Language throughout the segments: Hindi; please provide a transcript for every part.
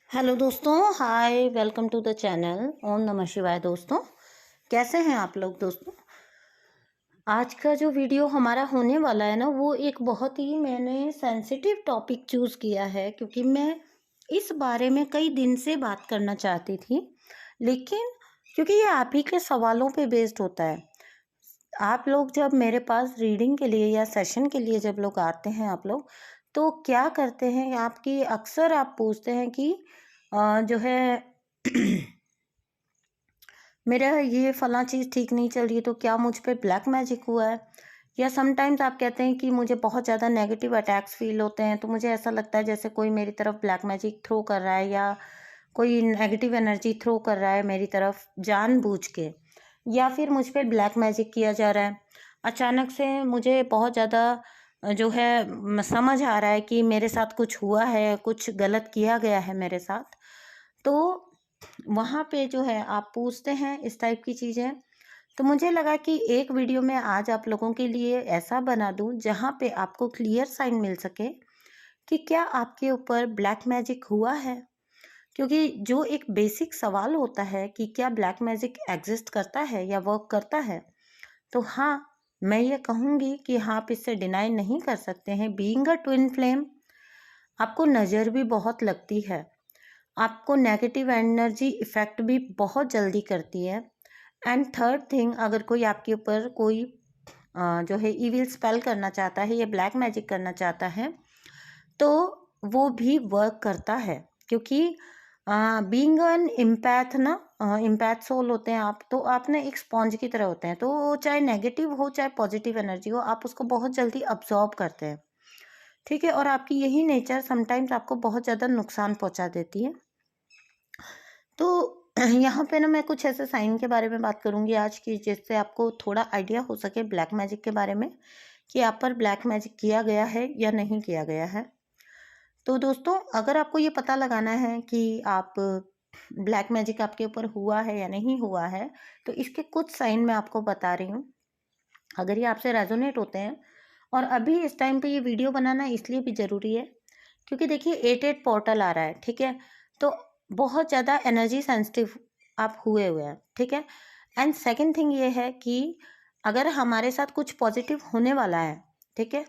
हेलो दोस्तों, हाय, वेलकम टू द चैनल। ओम नमः शिवाय। दोस्तों, कैसे हैं आप लोग? दोस्तों, आज का जो वीडियो हमारा होने वाला है ना, वो एक बहुत ही मैंने सेंसिटिव टॉपिक चूज़ किया है, क्योंकि मैं इस बारे में कई दिन से बात करना चाहती थी, लेकिन क्योंकि ये आप ही के सवालों पे बेस्ड होता है। आप लोग जब मेरे पास रीडिंग के लिए या सेशन के लिए जब लोग आते हैं, आप लोग तो क्या करते हैं, आपकी अक्सर आप पूछते हैं कि जो है मेरा ये फलां चीज़ ठीक नहीं चल रही है, तो क्या मुझ पे ब्लैक मैजिक हुआ है? या समटाइम्स आप कहते हैं कि मुझे बहुत ज़्यादा नेगेटिव अटैक्स फील होते हैं, तो मुझे ऐसा लगता है जैसे कोई मेरी तरफ ब्लैक मैजिक थ्रो कर रहा है, या कोई नेगेटिव एनर्जी थ्रो कर रहा है मेरी तरफ जानबूझ के, या फिर मुझ पे ब्लैक मैजिक किया जा रहा है। अचानक से मुझे बहुत ज़्यादा जो है समझ आ रहा है कि मेरे साथ कुछ हुआ है, कुछ गलत किया गया है मेरे साथ। तो वहाँ पे जो है आप पूछते हैं इस टाइप की चीज़ें। तो मुझे लगा कि एक वीडियो में आज आप लोगों के लिए ऐसा बना दूँ जहाँ पे आपको क्लियर साइन मिल सके कि क्या आपके ऊपर ब्लैक मैजिक हुआ है। क्योंकि जो एक बेसिक सवाल होता है कि क्या ब्लैक मैजिक एग्जिस्ट करता है या वर्क करता है, तो हाँ, मैं ये कहूँगी कि हाँ, आप इससे डिनाई नहीं कर सकते हैं। बीइंग अ ट्विन फ्लेम, आपको नज़र भी बहुत लगती है, आपको नेगेटिव एनर्जी इफ़ेक्ट भी बहुत जल्दी करती है। एंड थर्ड थिंग, अगर कोई आपके ऊपर कोई जो है इविल स्पेल करना चाहता है या ब्लैक मैजिक करना चाहता है, तो वो भी वर्क करता है। क्योंकि बीइंग एन इम्पैथ ना, इम्पैथ सोल होते हैं आप, तो आप ना एक स्पॉन्ज की तरह होते हैं, तो वो चाहे नेगेटिव हो चाहे पॉजिटिव एनर्जी हो, आप उसको बहुत जल्दी अब्जॉर्ब करते हैं। ठीक है, और आपकी यही नेचर समटाइम्स आपको बहुत ज़्यादा नुकसान पहुंचा देती है। तो यहाँ पे ना मैं कुछ ऐसे साइन के बारे में बात करूँगी आज की, जिससे आपको थोड़ा आइडिया हो सके ब्लैक मैजिक के बारे में, कि आप पर ब्लैक मैजिक किया गया है या नहीं किया गया है। तो दोस्तों, अगर आपको ये पता लगाना है कि आप ब्लैक मैजिक आपके ऊपर हुआ है या नहीं हुआ है, तो इसके कुछ साइन मैं आपको बता रही हूँ। अगर ये आपसे रेजोनेट होते हैं, और अभी इस टाइम पे ये वीडियो बनाना इसलिए भी ज़रूरी है क्योंकि देखिए 88 पोर्टल आ रहा है, ठीक है? तो बहुत ज़्यादा एनर्जी सेंसिटिव आप हुए हैं, ठीक है? एंड सेकंड थिंग ये है कि अगर हमारे साथ कुछ पॉजिटिव होने वाला है, ठीक है?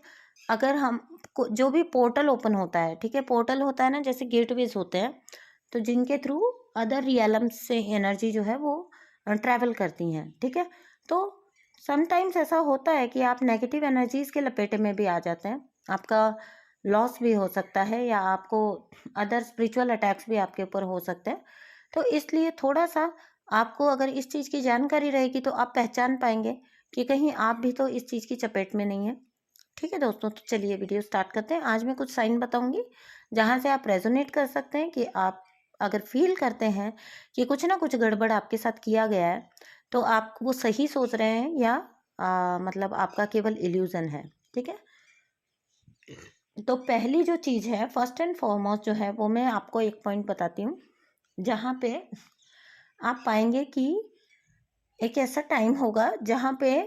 अगर हम जो भी पोर्टल ओपन होता है, ठीक है? पोर्टल होता है ना, जैसे गेटवेज होते हैं, तो जिनके थ्रू अदर रियलम्स से एनर्जी जो है वो ट्रैवल करती हैं, ठीक है? तो समटाइम्स ऐसा होता है कि आप नेगेटिव एनर्जीज के लपेटे में भी आ जाते हैं, आपका लॉस भी हो सकता है, या आपको अदर स्पिरिचुअल अटैक्स भी आपके ऊपर हो सकते हैं। तो इसलिए थोड़ा सा आपको अगर इस चीज़ की जानकारी रहेगी, तो आप पहचान पाएंगे कि कहीं आप भी तो इस चीज़ की चपेट में नहीं है। ठीक है दोस्तों, तो चलिए वीडियो स्टार्ट करते हैं। आज मैं कुछ साइन बताऊंगी जहां से आप रेजोनेट कर सकते हैं कि आप अगर फील करते हैं कि कुछ ना कुछ गड़बड़ आपके साथ किया गया है, तो आप वो सही सोच रहे हैं या मतलब आपका केवल इल्यूजन है। ठीक है, तो पहली जो चीज़ है, फर्स्ट एंड फॉरमोस्ट जो है, वो मैं आपको एक पॉइंट बताती हूँ जहाँ पे आप पाएंगे कि एक ऐसा टाइम होगा जहाँ पे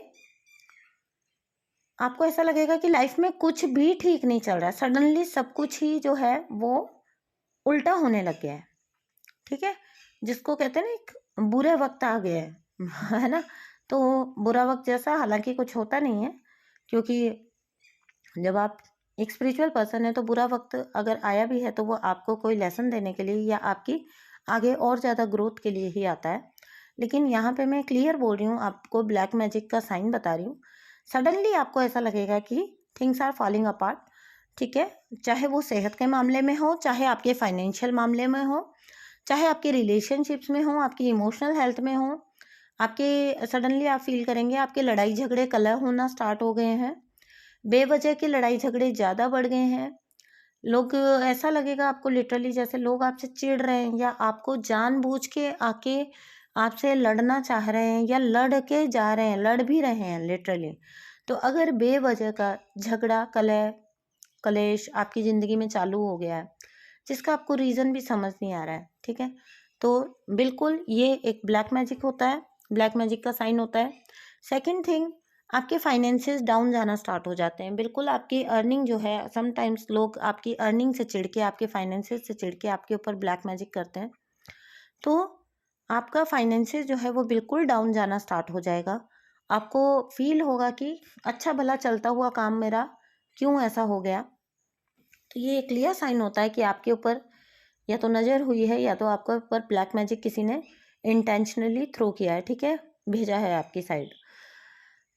आपको ऐसा लगेगा कि लाइफ में कुछ भी ठीक नहीं चल रहा है, सडनली सब कुछ ही जो है वो उल्टा होने लग गया है। ठीक है, जिसको कहते हैं ना, एक बुरे वक्त आ गया है है ना? तो बुरा वक्त जैसा हालांकि कुछ होता नहीं है, क्योंकि जब आप एक स्पिरिचुअल पर्सन है, तो बुरा वक्त अगर आया भी है तो वो आपको कोई लेसन देने के लिए या आपकी आगे और ज़्यादा ग्रोथ के लिए ही आता है। लेकिन यहाँ पे मैं क्लियर बोल रही हूँ, आपको ब्लैक मैजिक का साइन बता रही हूँ। सडनली आपको ऐसा लगेगा कि थिंग्स आर फॉलिंग अपार्ट। ठीक है, चाहे वो सेहत के मामले में हो, चाहे आपके फाइनेंशियल मामले में हो, चाहे आपके रिलेशनशिप्स में हो, आपकी इमोशनल हेल्थ में हो, आपके सडनली आप फील करेंगे आपके लड़ाई झगड़े कलह होना स्टार्ट हो गए हैं, बेवजह के लड़ाई झगड़े ज़्यादा बढ़ गए हैं। लोग, ऐसा लगेगा आपको लिटरली जैसे लोग आपसे चिढ़ रहे हैं, या आपको जानबूझ के आके आपसे लड़ना चाह रहे हैं, या लड़ के जा रहे हैं, लड़ भी रहे हैं लिटरली। तो अगर बेवजह का झगड़ा कलह कलेश आपकी ज़िंदगी में चालू हो गया है, जिसका आपको रीज़न भी समझ नहीं आ रहा है, ठीक है, तो बिल्कुल ये एक ब्लैक मैजिक होता है, ब्लैक मैजिक का साइन होता है। सेकंड थिंग, आपके फाइनेंसेस डाउन जाना स्टार्ट हो जाते हैं। बिल्कुल आपकी अर्निंग जो है, समटाइम्स लोग आपकी अर्निंग से चिढ़ के, आपके फाइनेंसेस से चिढ़ के आपके ऊपर ब्लैक मैजिक करते हैं। तो आपका फाइनेंसेस जो है वो बिल्कुल डाउन जाना स्टार्ट हो जाएगा। आपको फील होगा कि अच्छा भला चलता हुआ काम मेरा क्यों ऐसा हो गया। तो ये एक क्लियर साइन होता है कि आपके ऊपर या तो नज़र हुई है, या तो आपके ऊपर ब्लैक मैजिक किसी ने इंटेंशनली थ्रो किया है, ठीक है, भेजा है आपकी साइड।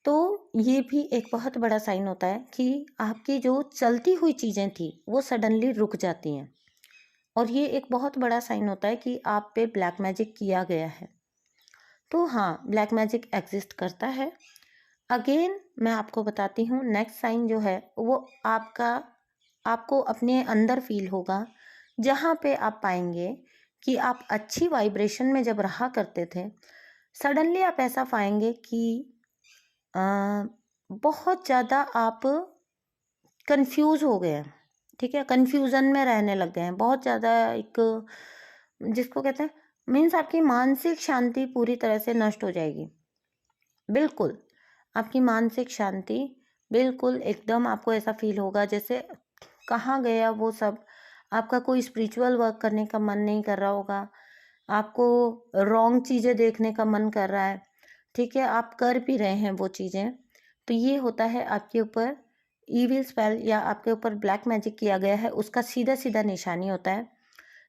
तो ये भी एक बहुत बड़ा साइन होता है कि आपकी जो चलती हुई चीज़ें थी वो सडनली रुक जाती हैं। और ये एक बहुत बड़ा साइन होता है कि आप पे ब्लैक मैजिक किया गया है। तो हाँ, ब्लैक मैजिक एग्जिस्ट करता है। अगेन मैं आपको बताती हूँ, नेक्स्ट साइन जो है वो आपको अपने अंदर फील होगा, जहाँ पे आप पाएंगे कि आप अच्छी वाइब्रेशन में जब रहा करते थे, सडनली आप ऐसा पाएंगे कि अ, बहुत ज़्यादा आप कंफ्यूज हो गए हैं, ठीक है, कंफ्यूजन में रहने लग गए हैं बहुत ज़्यादा। एक जिसको कहते हैं, मीन्स आपकी मानसिक शांति पूरी तरह से नष्ट हो जाएगी। बिल्कुल आपकी मानसिक शांति, बिल्कुल एकदम आपको ऐसा फील होगा जैसे कहाँ गया वो सब। आपका कोई स्पिरिचुअल वर्क करने का मन नहीं कर रहा होगा, आपको रॉन्ग चीज़ें देखने का मन कर रहा है, ठीक है, आप कर भी रहे हैं वो चीज़ें। तो ये होता है आपके ऊपर ईविल स्पेल या आपके ऊपर ब्लैक मैजिक किया गया है, उसका सीधा सीधा निशानी होता है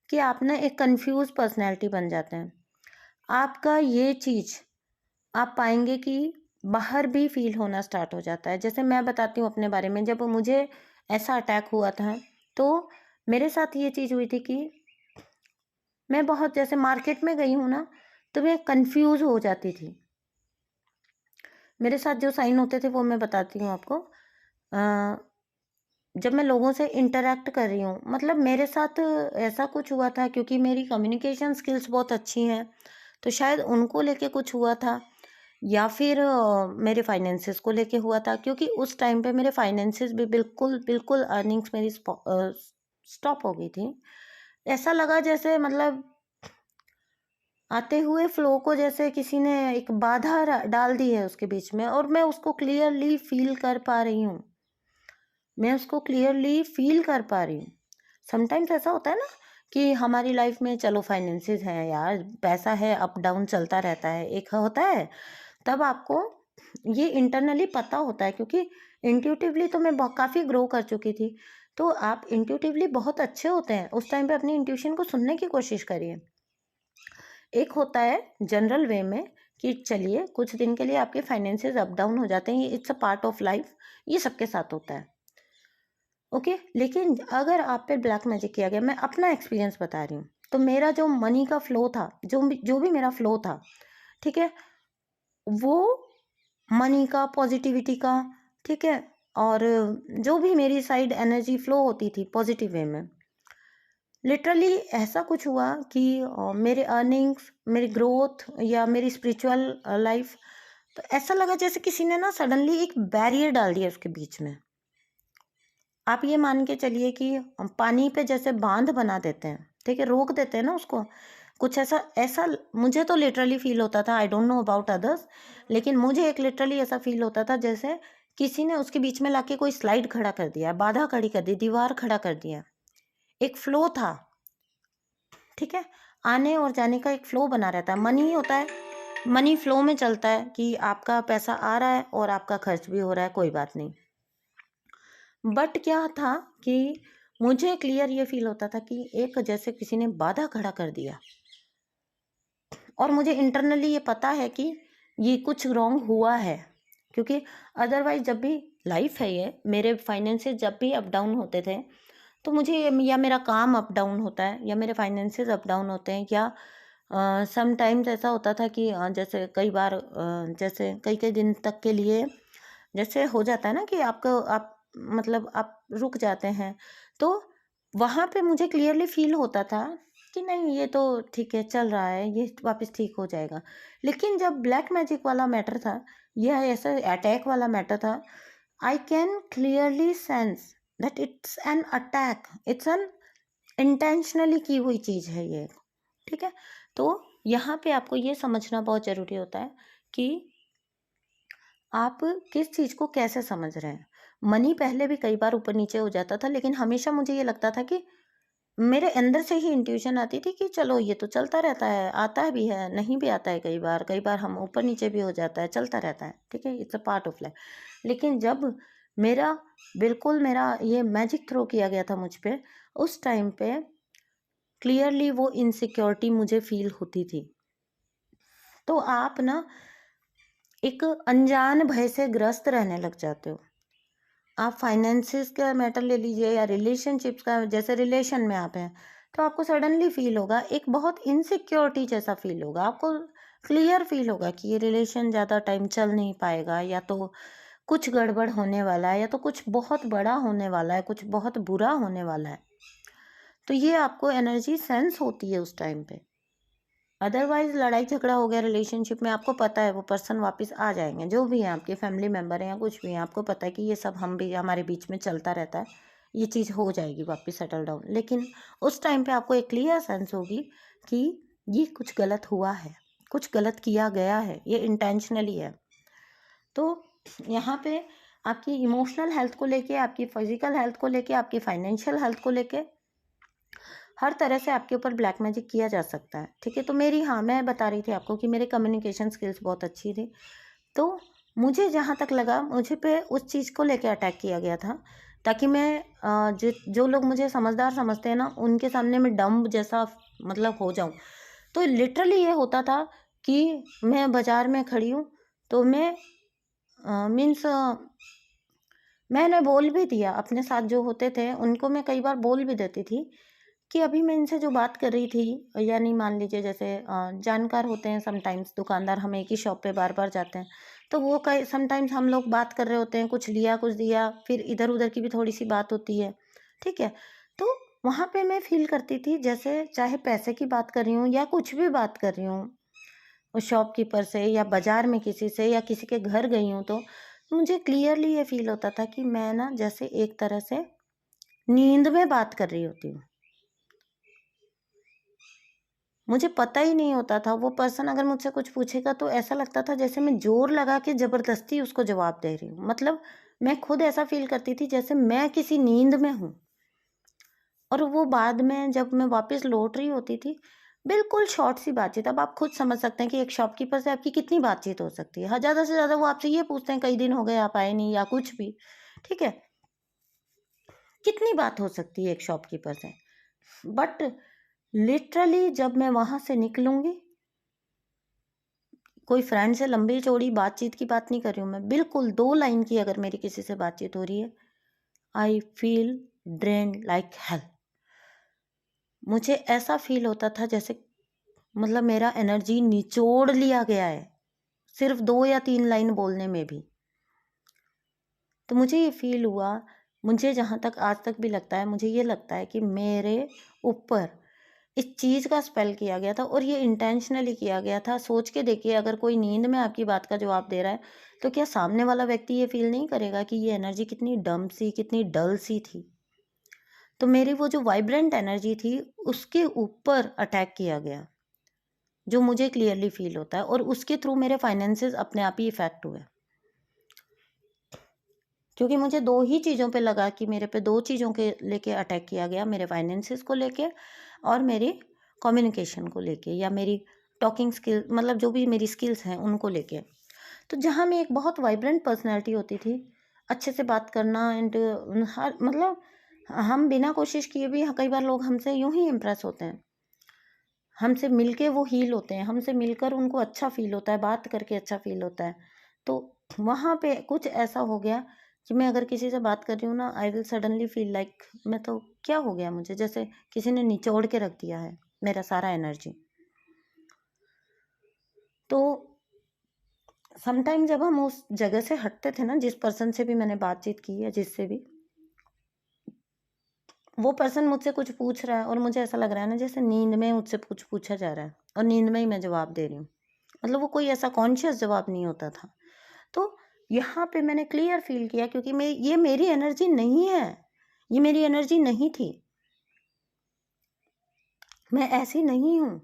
कि आप ना एक कंफ्यूज पर्सनैलिटी बन जाते हैं। आपका ये चीज़ आप पाएंगे कि बाहर भी फील होना स्टार्ट हो जाता है। जैसे मैं बताती हूँ अपने बारे में, जब मुझे ऐसा अटैक हुआ था तो मेरे साथ ये चीज़ हुई थी कि मैं बहुत, जैसे मार्केट में गई हूँ ना, तो मैं कंफ्यूज हो जाती थी। मेरे साथ जो साइन होते थे वो मैं बताती हूँ आपको। जब मैं लोगों से इंटरेक्ट कर रही हूँ, मतलब मेरे साथ ऐसा कुछ हुआ था, क्योंकि मेरी कम्युनिकेशन स्किल्स बहुत अच्छी हैं, तो शायद उनको लेके कुछ हुआ था, या फिर मेरे फाइनेंसेस को लेके हुआ था, क्योंकि उस टाइम पे मेरे फाइनेंसेस भी बिल्कुल बिल्कुल अर्निंग्स मेरी स्टॉप हो गई थी। ऐसा लगा जैसे, मतलब आते हुए फ्लो को जैसे किसी ने एक बाधा डाल दी है उसके बीच में, और मैं उसको क्लियरली फील कर पा रही हूँ। मैं उसको क्लियरली फील कर पा रही हूँ। समटाइम्स ऐसा होता है ना कि हमारी लाइफ में, चलो फाइनेंसेस हैं यार, पैसा है, अप डाउन चलता रहता है, एक होता है, तब आपको ये इंटरनली पता होता है, क्योंकि इंट्यूटिवली तो मैं काफ़ी ग्रो कर चुकी थी। तो आप इंट्यूटिवली बहुत अच्छे होते हैं, उस टाइम पे अपनी इंट्यूशन को सुनने की कोशिश करिए। एक होता है जनरल वे में कि चलिए कुछ दिन के लिए आपके फाइनेंसेस अप डाउन हो जाते हैं, it's a part of life, ये सबके साथ होता है, ओके। लेकिन अगर आप पे ब्लैक मैजिक किया गया, मैं अपना एक्सपीरियंस बता रही हूँ, तो मेरा जो मनी का फ्लो था, जो भी मेरा फ्लो था, ठीक है, वो मनी का, पॉजिटिविटी का, ठीक है, और जो भी मेरी साइड एनर्जी फ्लो होती थी पॉजिटिव वे में, लिटरली ऐसा कुछ हुआ कि मेरे अर्निंग्स, मेरी ग्रोथ या मेरी स्पिरिचुअल लाइफ, तो ऐसा लगा जैसे किसी ने ना सडनली एक बैरियर डाल दिया उसके बीच में। आप ये मान के चलिए कि पानी पे जैसे बांध बना देते हैं, ठीक है, रोक देते हैं ना उसको, कुछ ऐसा ऐसा मुझे तो लिटरली फील होता था, I don't know about others, लेकिन मुझे एक लिटरली ऐसा फील होता था जैसे किसी ने उसके बीच में लाके कोई स्लाइड खड़ा कर दिया, बाधा खड़ी कर दी, दीवार खड़ा कर दिया। एक फ्लो था, ठीक है, आने और जाने का एक फ्लो बना रहता है। मनी होता है, मनी फ्लो में चलता है कि आपका पैसा आ रहा है और आपका खर्च भी हो रहा है, कोई बात नहीं। बट क्या था कि मुझे क्लियर ये फील होता था कि एक जैसे किसी ने बाधा खड़ा कर दिया, और मुझे इंटरनली ये पता है कि ये कुछ रॉन्ग हुआ है, क्योंकि अदरवाइज जब भी लाइफ है, ये मेरे फाइनेंसेस जब भी अप डाउन होते थे, तो मुझे या मेरा काम अप डाउन होता है या मेरे फाइनेंसेस अप डाउन होते हैं, या सम टाइम्स ऐसा होता था कि जैसे कई बार जैसे कई कई दिन तक के लिए जैसे हो जाता है ना कि आपको आप मतलब आप रुक जाते हैं, तो वहाँ पे मुझे क्लियरली फील होता था कि नहीं, ये तो ठीक है, चल रहा है, ये वापस ठीक हो जाएगा। लेकिन जब ब्लैक मैजिक वाला मैटर था, यह ऐसा अटैक वाला मैटर था, I can clearly sense that it's an attack, it's an intentionally की हुई चीज़ है ये, ठीक है। तो यहाँ पे आपको ये समझना बहुत ज़रूरी होता है कि आप किस चीज़ को कैसे समझ रहे हैं। मनी पहले भी कई बार ऊपर नीचे हो जाता था, लेकिन हमेशा मुझे ये लगता था कि मेरे अंदर से ही इंट्यूशन आती थी कि चलो ये तो चलता रहता है, आता भी है, नहीं भी आता है, कई बार हम ऊपर नीचे भी हो जाता है, चलता रहता है, ठीक है, it's a part of life. लेकिन जब मेरा बिल्कुल मेरा ये मैजिक थ्रो किया गया था मुझ पे, उस टाइम पे क्लियरली वो इनसिक्योरिटी मुझे फील होती थी। तो आप ना एक अनजान भय से ग्रस्त रहने लग जाते हो। आप फाइनेंसिस का मैटर ले लीजिए या रिलेशनशिप्स का, जैसे रिलेशन में आप हैं, तो आपको सडनली फील होगा, एक बहुत इनसिक्योरिटी जैसा फील होगा आपको। क्लियर फील होगा कि ये रिलेशन ज़्यादा टाइम चल नहीं पाएगा, या तो कुछ गड़बड़ होने वाला है, या तो कुछ बहुत बड़ा होने वाला है, कुछ बहुत बुरा होने वाला है। तो ये आपको एनर्जी सेंस होती है उस टाइम पे। अदरवाइज लड़ाई झगड़ा हो गया रिलेशनशिप में, आपको पता है वो पर्सन वापस आ जाएंगे, जो भी हैं आपके फैमिली मेम्बर हैं या कुछ भी हैं, आपको पता है कि ये सब हम भी हमारे बीच में चलता रहता है, ये चीज़ हो जाएगी वापस सेटल डाउन। लेकिन उस टाइम पे आपको एक क्लियर सेंस होगी कि ये कुछ गलत हुआ है, कुछ गलत किया गया है, ये इंटेंशनली है। तो यहाँ पे आपकी इमोशनल हेल्थ को लेके, आपकी फिजिकल हेल्थ को लेके, आपकी फाइनेंशियल हेल्थ को लेके हर तरह से आपके ऊपर ब्लैक मैजिक किया जा सकता है, ठीक है। तो मेरी, हाँ, मैं बता रही थी आपको कि मेरे कम्युनिकेशन स्किल्स बहुत अच्छी थी। तो मुझे जहाँ तक लगा, मुझे पे उस चीज़ को लेके अटैक किया गया था, ताकि मैं जो लोग मुझे समझदार समझते हैं ना, उनके सामने मैं डम्ब जैसा मतलब हो जाऊँ। तो लिटरली ये होता था कि मैं बाज़ार में खड़ी हूँ, तो मैं मीन्स मैंने बोल भी दिया, अपने साथ जो होते थे उनको मैं कई बार बोल भी देती थी कि अभी मैं इनसे जो बात कर रही थी, यानी मान लीजिए जैसे जानकार होते हैं समटाइम्स दुकानदार, हम एक ही शॉप पे बार बार जाते हैं, तो वो कई समटाइम्स हम लोग बात कर रहे होते हैं, कुछ लिया कुछ दिया, फिर इधर उधर की भी थोड़ी सी बात होती है, ठीक है। तो वहाँ पे मैं फील करती थी जैसे चाहे पैसे की बात कर रही हूँ या कुछ भी बात कर रही हूँ, उस शॉपकीपर से या बाजार में किसी से या किसी के घर गई हूँ, तो मुझे क्लियरली ये फील होता था कि मैं ना जैसे एक तरह से नींद में बात कर रही होती हूँ। मुझे पता ही नहीं होता था, वो पर्सन अगर मुझसे कुछ पूछेगा तो ऐसा लगता था जैसे मैं ज़ोर लगा के ज़बरदस्ती उसको जवाब दे रही हूँ। मतलब मैं खुद ऐसा फ़ील करती थी जैसे मैं किसी नींद में हूँ। और वो बाद में जब मैं वापस लौट रही होती थी, बिल्कुल शॉर्ट सी बातचीत। अब आप खुद समझ सकते हैं कि एक शॉपकीपर से आपकी कितनी बातचीत हो सकती है। हाँ, ज़्यादा से ज़्यादा वो आपसे ये पूछते हैं कई दिन हो गए आप आए नहीं, या कुछ भी, ठीक है? कितनी बात हो सकती है एक शॉपकीपर से? बट लिटरली जब मैं वहाँ से निकलूँगी, कोई फ्रेंड से लंबी चौड़ी बातचीत की बात नहीं कर रही हूँ मैं, बिल्कुल 2 लाइन की अगर मेरी किसी से बातचीत हो रही है, I feel drained like hell. मुझे ऐसा फ़ील होता था जैसे मतलब मेरा एनर्जी निचोड़ लिया गया है, सिर्फ़ 2 या 3 लाइन बोलने में भी। तो मुझे ये फ़ील हुआ, मुझे जहाँ तक आज तक भी लगता है, मुझे ये लगता है कि मेरे ऊपर इस चीज़ का स्पेल किया गया था, और ये इंटेंशनली किया गया था। सोच के देखिए, अगर कोई नींद में आपकी बात का जवाब दे रहा है, तो क्या सामने वाला व्यक्ति ये फ़ील नहीं करेगा कि ये एनर्जी कितनी डम सी, कितनी डल सी थी? तो मेरी वो जो वाइब्रेंट एनर्जी थी, उसके ऊपर अटैक किया गया, जो मुझे क्लियरली फ़ील होता है, और उसके थ्रू मेरे फाइनेंसेस अपने आप ही इफ़ेक्ट हुए। क्योंकि मुझे 2 ही चीज़ों पे लगा कि मेरे पे 2 चीज़ों के लेके अटैक किया गया, मेरे फाइनेंसेस को लेके और मेरी कम्युनिकेशन को लेके, या मेरी टॉकिंग स्किल, मतलब जो भी मेरी स्किल्स हैं उनको लेके। तो जहाँ मैं एक बहुत वाइब्रेंट पर्सनैलिटी होती थी, अच्छे से बात करना, एंड हर मतलब हम बिना कोशिश किए भी, कई बार लोग हमसे यूँ ही इम्प्रेस होते हैं। हमसे मिलके वो हील होते हैं, हमसे मिलकर उनको अच्छा फ़ील होता है, बात करके अच्छा फ़ील होता है। तो वहाँ पे कुछ ऐसा हो गया कि मैं अगर किसी से बात कर रही हूँ ना, I will suddenly feel like मैं तो क्या हो गया मुझे, जैसे किसी ने निचोड़ के रख दिया है मेरा सारा एनर्जी। तो समटाइम जब हम उस जगह से हटते थे ना, जिस पर्सन से भी मैंने बातचीत की है, जिससे भी, वो पर्सन मुझसे कुछ पूछ रहा है और मुझे ऐसा लग रहा है ना जैसे नींद में मुझसे कुछ पूछा जा रहा है, और नींद में ही मैं जवाब दे रही हूँ। मतलब वो कोई ऐसा कॉन्शियस जवाब नहीं होता था। तो यहाँ पे मैंने क्लियर फ़ील किया, क्योंकि मैं, ये मेरी एनर्जी नहीं है, ये मेरी एनर्जी नहीं थी, मैं ऐसी नहीं हूँ।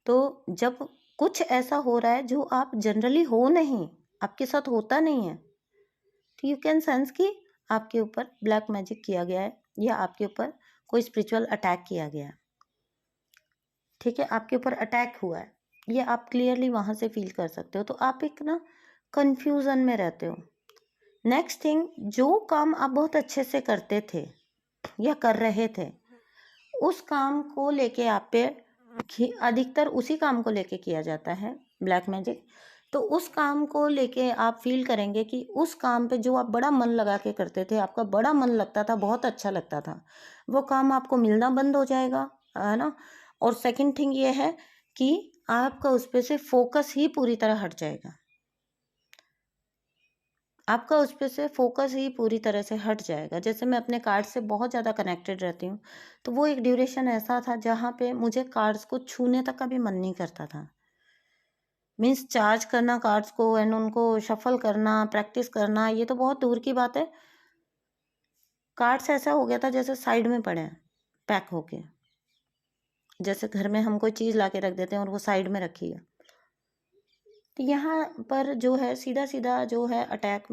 तो जब कुछ ऐसा हो रहा है जो आप जनरली हो नहीं, आपके साथ होता नहीं है, तो यू कैन सेंस कि आपके ऊपर ब्लैक मैजिक किया गया है या आपके ऊपर कोई स्पिरिचुअल अटैक किया गया है। ठीक है, आपके ऊपर अटैक हुआ है, ये आप क्लियरली वहाँ से फील कर सकते हो। तो आप एक ना कन्फ्यूज़न में रहते हो। नेक्स्ट थिंग, जो काम आप बहुत अच्छे से करते थे या कर रहे थे, उस काम को लेके आप पे अधिकतर उसी काम को लेके किया जाता है ब्लैक मैजिक। तो उस काम को लेके आप फील करेंगे कि उस काम पे जो आप बड़ा मन लगा के करते थे, आपका बड़ा मन लगता था, बहुत अच्छा लगता था, वो काम आपको मिलना बंद हो जाएगा, है ना। और सेकंड थिंग ये है कि आपका उस पे से फोकस ही पूरी तरह हट जाएगा। आपका उस पे से फोकस ही पूरी तरह से हट जाएगा। जैसे मैं अपने कार्ड से बहुत ज़्यादा कनेक्टेड रहती हूँ, तो वो एक ड्यूरेशन ऐसा था जहाँ पे मुझे कार्ड्स को छूने तक का भी मन नहीं करता था। मीन्स चार्ज करना कार्ड्स को एंड उनको शफल करना, प्रैक्टिस करना, ये तो बहुत दूर की बात है। कार्ड्स ऐसा हो गया था जैसे साइड में पड़े हैं, पैक होके। जैसे घर में हम कोई चीज़ ला के रख देते हैं और वो साइड में रखी है। तो यहाँ पर जो है सीधा सीधा जो है अटैक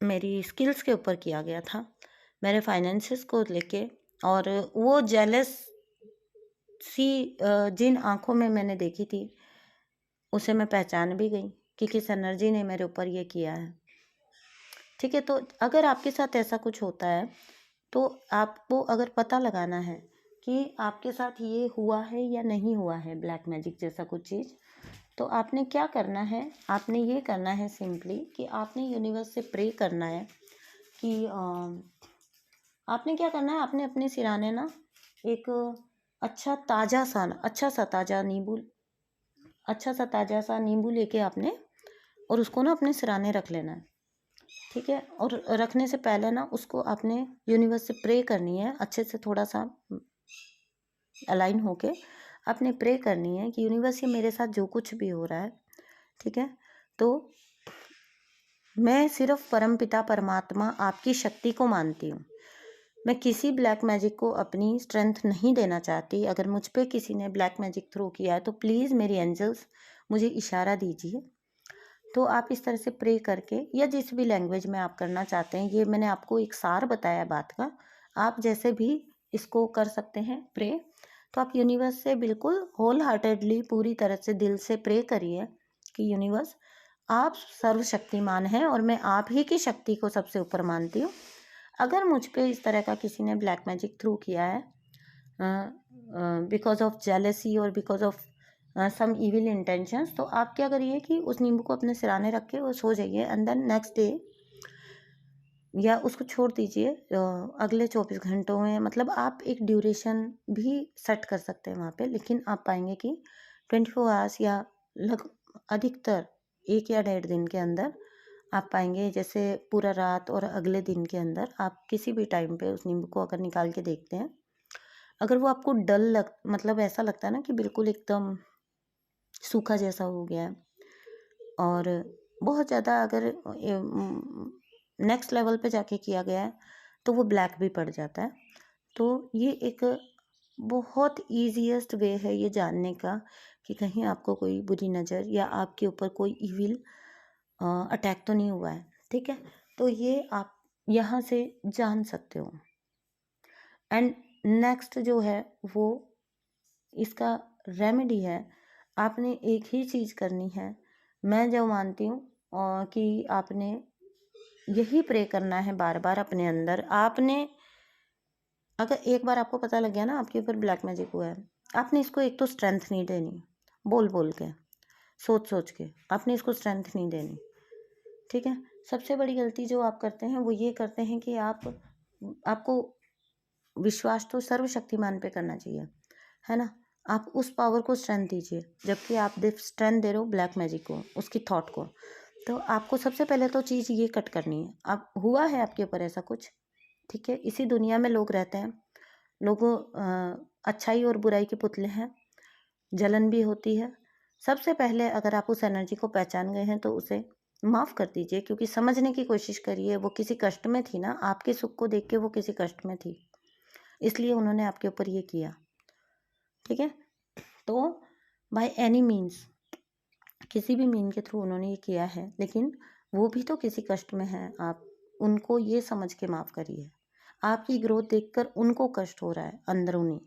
मेरी स्किल्स के ऊपर किया गया था, मेरे फाइनेंसेस को लेके। और वो जेलस सी जिन आंखों में मैंने देखी थी, उसे मैं पहचान भी गई कि किस एनर्जी ने मेरे ऊपर ये किया है। ठीक है, तो अगर आपके साथ ऐसा कुछ होता है, तो आपको अगर पता लगाना है कि आपके साथ ये हुआ है या नहीं हुआ है ब्लैक मैजिक जैसा कुछ चीज़, तो आपने क्या करना है, आपने ये करना है सिंपली कि आपने यूनिवर्स से प्रे करना है कि आपने क्या करना है, आपने अपने सिराने ना एक अच्छा सा ताज़ा सा नींबू लेके आपने और उसको ना अपने सिराने रख लेना है। ठीक है, और रखने से पहले ना उसको आपने यूनिवर्स से प्रे करनी है, अच्छे से थोड़ा सा अलाइन होके आपने प्रे करनी है कि यूनिवर्स ये मेरे साथ जो कुछ भी हो रहा है, ठीक है, तो मैं सिर्फ परमपिता परमात्मा आपकी शक्ति को मानती हूँ। मैं किसी ब्लैक मैजिक को अपनी स्ट्रेंथ नहीं देना चाहती। अगर मुझ पे किसी ने ब्लैक मैजिक थ्रो किया है तो प्लीज़ मेरी एंजल्स मुझे इशारा दीजिए। तो आप इस तरह से प्रे करके या जिस भी लैंग्वेज में आप करना चाहते हैं, ये मैंने आपको एक सार बताया बात का, आप जैसे भी इसको कर सकते हैं प्रे। तो आप यूनिवर्स से बिल्कुल होल हार्टेडली पूरी तरह से दिल से प्रे करिए कि यूनिवर्स आप सर्वशक्तिमान हैं और मैं आप ही की शक्ति को सबसे ऊपर मानती हूँ। अगर मुझ पे इस तरह का किसी ने ब्लैक मैजिक थ्रू किया है बिकॉज ऑफ जेलेसी और because of some evil intentions, तो आप क्या करिए कि उस नींबू को अपने सिराने रख के वो सो जाइए एंड देन नेक्स्ट डे या उसको छोड़ दीजिए अगले 24 घंटों में। मतलब आप एक ड्यूरेशन भी सेट कर सकते हैं वहाँ पे, लेकिन आप पाएंगे कि 24 आवर्स या लग अधिकतर 1 या 1.5 दिन के अंदर आप पाएंगे, जैसे पूरा रात और अगले दिन के अंदर आप किसी भी टाइम पे उस नींबू को अगर निकाल के देखते हैं, अगर वो आपको मतलब ऐसा लगता है ना कि बिल्कुल एकदम सूखा जैसा हो गया है और बहुत ज़्यादा अगर नेक्स्ट लेवल पे जाके किया गया है तो वो ब्लैक भी पड़ जाता है। तो ये एक बहुत ईजीएस्ट वे है ये जानने का कि कहीं आपको कोई बुरी नज़र या आपके ऊपर कोई इविल अटैक तो नहीं हुआ है। ठीक है, तो ये आप यहाँ से जान सकते हो। एंड नेक्स्ट जो है वो इसका रेमेडी है, आपने एक ही चीज़ करनी है। मैं जो मानती हूँ कि आपने यही प्रे करना है बार बार अपने अंदर। आपने अगर एक बार आपको पता लग गया ना आपके ऊपर ब्लैक मैजिक हुआ है, आपने इसको एक तो स्ट्रेंथ नहीं देनी, बोल बोल के, सोच सोच के आपने इसको स्ट्रेंथ नहीं देनी। ठीक है, सबसे बड़ी गलती जो आप करते हैं वो ये करते हैं कि आपको विश्वास तो सर्वशक्तिमान पे करना चाहिए, है ना। आप उस पावर को स्ट्रेंथ दीजिए, जबकि आप स्ट्रेंथ दे रहे हो ब्लैक मैजिक को, उसकी थॉट को। तो आपको सबसे पहले तो चीज़ ये कट करनी है। अब हुआ है आपके ऊपर ऐसा कुछ, ठीक है, इसी दुनिया में लोग रहते हैं, लोगों अच्छाई और बुराई के पुतले हैं, जलन भी होती है। सबसे पहले अगर आप उस एनर्जी को पहचान गए हैं तो उसे माफ़ कर दीजिए, क्योंकि समझने की कोशिश करिए, वो किसी कष्ट में थी ना, आपके सुख को देख के वो किसी कष्ट में थी, इसलिए उन्होंने आपके ऊपर ये किया। ठीक है, तो बाय एनी मीन्स, किसी भी मीन के थ्रू उन्होंने ये किया है, लेकिन वो भी तो किसी कष्ट में है। आप उनको ये समझ के माफ़ करिए। आपकी ग्रोथ देखकर उनको कष्ट हो रहा है अंदरूनी,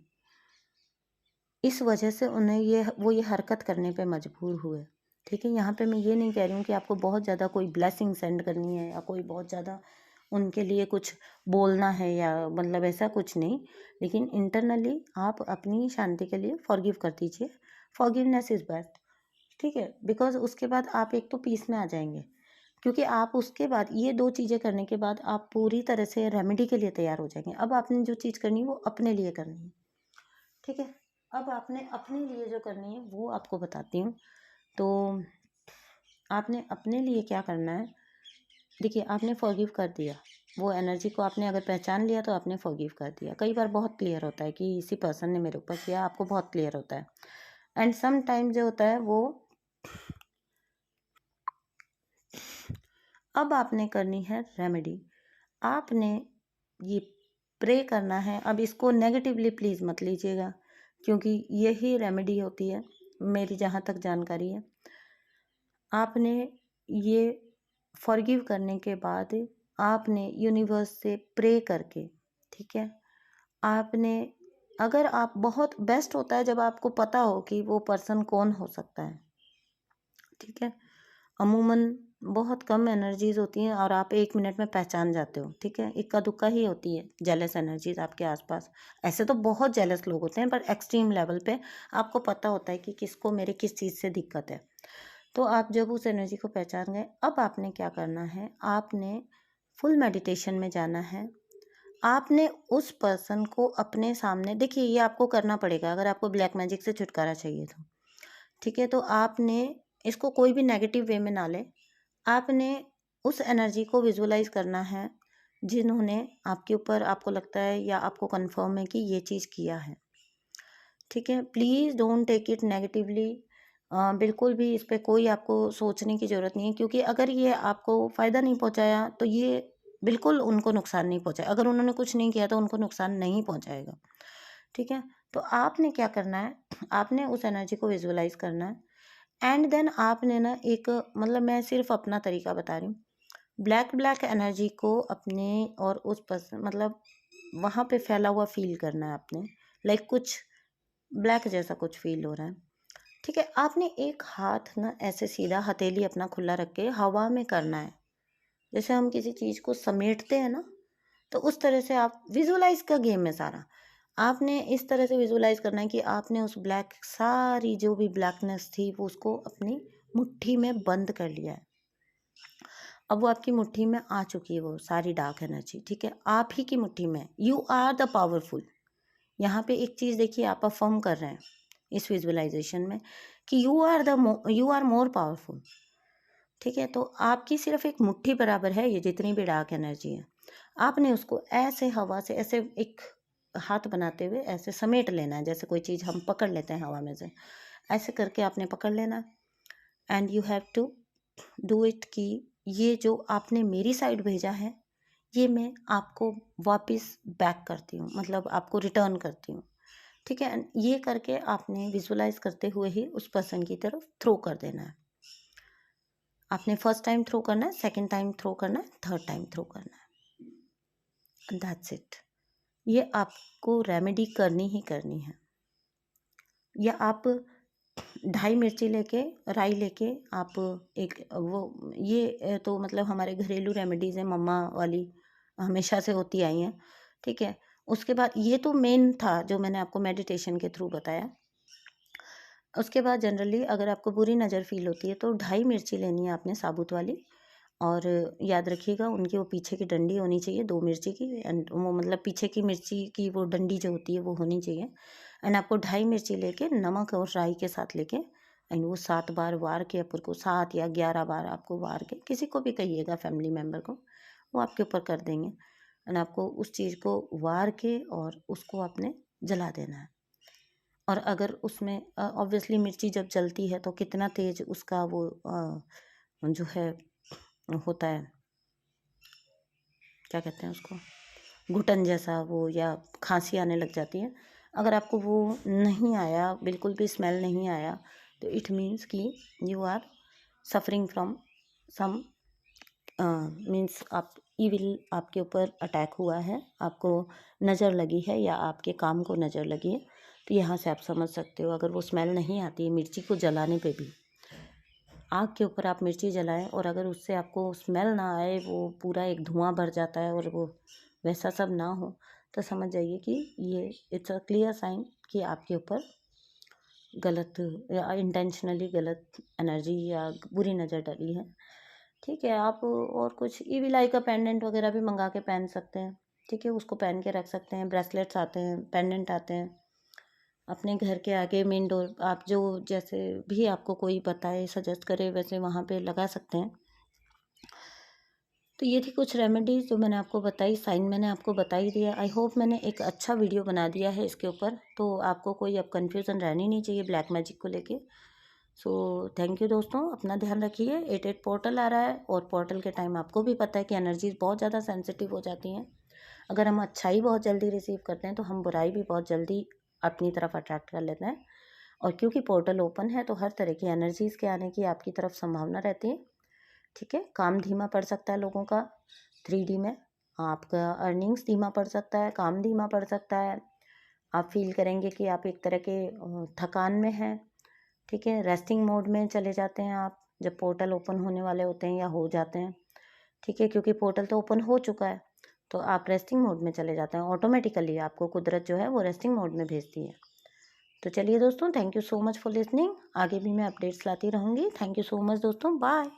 इस वजह से उन्हें ये हरकत करने पे मजबूर हुए। ठीक है, यहाँ पे मैं ये नहीं कह रही हूँ कि आपको बहुत ज़्यादा कोई ब्लेसिंग सेंड करनी है या कोई बहुत ज़्यादा उनके लिए कुछ बोलना है, या मतलब ऐसा कुछ नहीं। लेकिन इंटरनली आप अपनी शांति के लिए फॉरगिव कर दीजिए। Forgiveness is best. ठीक है, बिकॉज उसके बाद आप एक तो पीस में आ जाएंगे, क्योंकि आप उसके बाद ये 2 चीज़ें करने के बाद आप पूरी तरह से रेमेडी के लिए तैयार हो जाएंगे। अब आपने जो चीज़ करनी है वो अपने लिए करनी है। ठीक है, अब आपने अपने लिए जो करनी है वो आपको बताती हूँ। तो आपने अपने लिए क्या करना है, देखिए आपने फॉरगिव कर दिया, वो एनर्जी को आपने अगर पहचान लिया तो आपने फॉरगिव कर दिया। कई बार बहुत क्लियर होता है कि इसी पर्सन ने मेरे ऊपर किया, आपको बहुत क्लियर होता है। एंड सम टाइम जो होता है वो, अब आपने करनी है रेमेडी। आपने ये प्रे करना है। अब इसको नेगेटिवली प्लीज़ मत लीजिएगा, क्योंकि यही रेमेडी होती है मेरी जहाँ तक जानकारी है। आपने ये फॉरगिव करने के बाद आपने यूनिवर्स से प्रे करके, ठीक है, आपने, अगर आप, बहुत बेस्ट होता है जब आपको पता हो कि वो पर्सन कौन हो सकता है। ठीक है, अमूमन बहुत कम एनर्जीज होती हैं और आप 1 मिनट में पहचान जाते हो। ठीक है, इक्का दुक्का ही होती है जेलस एनर्जीज आपके आसपास। ऐसे तो बहुत जेलस लोग होते हैं, पर एक्सट्रीम लेवल पे आपको पता होता है कि किसको मेरे किस चीज़ से दिक्कत है। तो आप जब उस एनर्जी को पहचान गए, अब आपने क्या करना है, आपने फुल मेडिटेशन में जाना है। आपने उस पर्सन को अपने सामने, देखिए ये आपको करना पड़ेगा अगर आपको ब्लैक मैजिक से छुटकारा चाहिए तो। ठीक है, तो आपने इसको कोई भी नेगेटिव वे में ना ले। आपने उस एनर्जी को विजुअलाइज करना है जिन्होंने आपके ऊपर, आपको लगता है या आपको कंफर्म है कि ये चीज़ किया है। ठीक है, please don't take it negatively. बिल्कुल भी इस पे कोई आपको सोचने की ज़रूरत नहीं है, क्योंकि अगर ये आपको फ़ायदा नहीं पहुंचाया तो ये बिल्कुल उनको नुकसान नहीं पहुंचाया। अगर उन्होंने कुछ नहीं किया तो उनको नुकसान नहीं पहुंचाएगा। ठीक है, तो आपने क्या करना है, आपने उस एनर्जी को विजुअलाइज करना है। एंड देन आपने ना एक, मतलब मैं सिर्फ अपना तरीका बता रही हूँ, ब्लैक ब्लैक एनर्जी को अपने और उस पर्सन, मतलब वहाँ पे फैला हुआ फील करना है आपने, लाइक कुछ ब्लैक जैसा कुछ फील हो रहा है। ठीक है, आपने एक हाथ ना ऐसे सीधा हथेली अपना खुला रख के हवा में करना है, जैसे हम किसी चीज़ को समेटते हैं ना, तो उस तरह से आप, विजुअलाइज का गेम है सारा। आपने इस तरह से विजुअलाइज करना है कि आपने उस ब्लैक, सारी जो भी ब्लैकनेस थी वो उसको अपनी मुट्ठी में बंद कर लिया है। अब वो आपकी मुट्ठी में आ चुकी है वो सारी डार्क एनर्जी। ठीक है, आप ही की मुट्ठी में, यू आर द पावरफुल। यहाँ पे एक चीज़ देखिए, आप अफर्म कर रहे हैं इस विजुअलाइजेशन में कि यू आर मोर पावरफुल। ठीक है, तो आपकी सिर्फ एक मुट्ठी बराबर है ये जितनी भी डार्क एनर्जी है। आपने उसको ऐसे हवा से, ऐसे एक हाथ बनाते हुए ऐसे समेट लेना है, जैसे कोई चीज़ हम पकड़ लेते हैं हवा में से, ऐसे करके आपने पकड़ लेना। And you have to do it कि ये जो आपने मेरी साइड भेजा है ये मैं आपको वापस बैक करती हूँ, मतलब आपको रिटर्न करती हूँ। ठीक है, ये करके आपने विजुअलाइज करते हुए ही उस पर्सन की तरफ थ्रो कर देना है। आपने फर्स्ट टाइम थ्रो करना है, सेकंड टाइम थ्रो करना है, थर्ड टाइम थ्रो करना है। That's it. ये आपको रेमेडी करनी ही करनी है। या आप 2.5 मिर्ची लेके, राई लेके, आप एक वो, ये तो मतलब हमारे घरेलू रेमेडीज़ हैं, मम्मा वाली हमेशा से होती आई हैं। ठीक है, उसके बाद ये तो मेन था जो मैंने आपको मेडिटेशन के थ्रू बताया। उसके बाद जनरली अगर आपको बुरी नज़र फील होती है तो 2.5 मिर्ची लेनी है आपने, साबुत वाली। और याद रखिएगा उनकी वो पीछे की डंडी होनी चाहिए 2 मिर्ची की, एंड वो मतलब पीछे की मिर्ची की वो डंडी जो होती है वो होनी चाहिए। एंड आपको 2.5 मिर्ची लेके, नमक और राई के साथ लेके, एंड वो 7 बार वार के, ऊपर को 7 या 11 बार आपको वार के, किसी को भी कहिएगा फैमिली मेम्बर को, वो आपके ऊपर कर देंगे। एंड आपको उस चीज़ को वार के और उसको आपने जला देना है। और अगर उसमें ऑब्वियसली मिर्ची जब जलती है तो कितना तेज उसका वो जो है होता है, क्या कहते हैं उसको, घुटन जैसा वो, या खांसी आने लग जाती है। अगर आपको वो नहीं आया, बिल्कुल भी स्मेल नहीं आया, तो इट मीन्स कि you are suffering from some, means आप इविल आपके ऊपर अटैक हुआ है, आपको नज़र लगी है या आपके काम को नज़र लगी है। तो यहाँ से आप समझ सकते हो। अगर वो स्मेल नहीं आती है मिर्ची को जलाने पे भी, आग के ऊपर आप मिर्ची जलाएं और अगर उससे आपको स्मेल ना आए, वो पूरा एक धुआं भर जाता है और वो वैसा सब ना हो, तो समझ जाइए कि ये इट्स अ क्लियर साइन कि आपके ऊपर गलत या इंटेंशनली गलत एनर्जी या बुरी नज़र डली है। ठीक है, आप और कुछ ईविल आई का पेंडेंट वगैरह भी मंगा के पहन सकते हैं। ठीक है, उसको पहन के रख सकते हैं। ब्रेसलेट्स आते हैं, पेंडेंट आते हैं। अपने घर के आगे मेन डोर, आप जो जैसे भी आपको कोई बताए सजेस्ट करे वैसे वहाँ पे लगा सकते हैं। तो ये थी कुछ रेमेडीज़ जो मैंने आपको बताई, साइन मैंने आपको बता ही दिया। आई होप मैंने एक अच्छा वीडियो बना दिया है इसके ऊपर, तो आपको कोई अब कन्फ्यूज़न रहनी नहीं चाहिए ब्लैक मैजिक को लेके। सो थैंक यू दोस्तों, अपना ध्यान रखिए। 88 पोर्टल आ रहा है और पोर्टल के टाइम आपको भी पता है कि एनर्जीज बहुत ज़्यादा सेंसिटिव हो जाती हैं। अगर हम अच्छाई बहुत जल्दी रिसीव करते हैं तो हम बुराई भी बहुत जल्दी अपनी तरफ अट्रैक्ट कर लेते हैं। और क्योंकि पोर्टल ओपन है तो हर तरह की एनर्जीज़ के आने की आपकी तरफ संभावना रहती है। ठीक है, काम धीमा पड़ सकता है लोगों का 3D में, आपका अर्निंग्स धीमा पड़ सकता है, काम धीमा पड़ सकता है। आप फील करेंगे कि आप एक तरह के थकान में हैं। ठीक है, रेस्टिंग मोड में चले जाते हैं आप जब पोर्टल ओपन होने वाले होते हैं या हो जाते हैं। ठीक है, क्योंकि पोर्टल तो ओपन हो चुका है तो आप रेस्टिंग मोड में चले जाते हैं। ऑटोमेटिकली आपको कुदरत जो है वो रेस्टिंग मोड में भेजती है। तो चलिए दोस्तों, thank you so much for listening. आगे भी मैं अपडेट्स लाती रहूँगी। थैंक यू सो मच दोस्तों, बाय।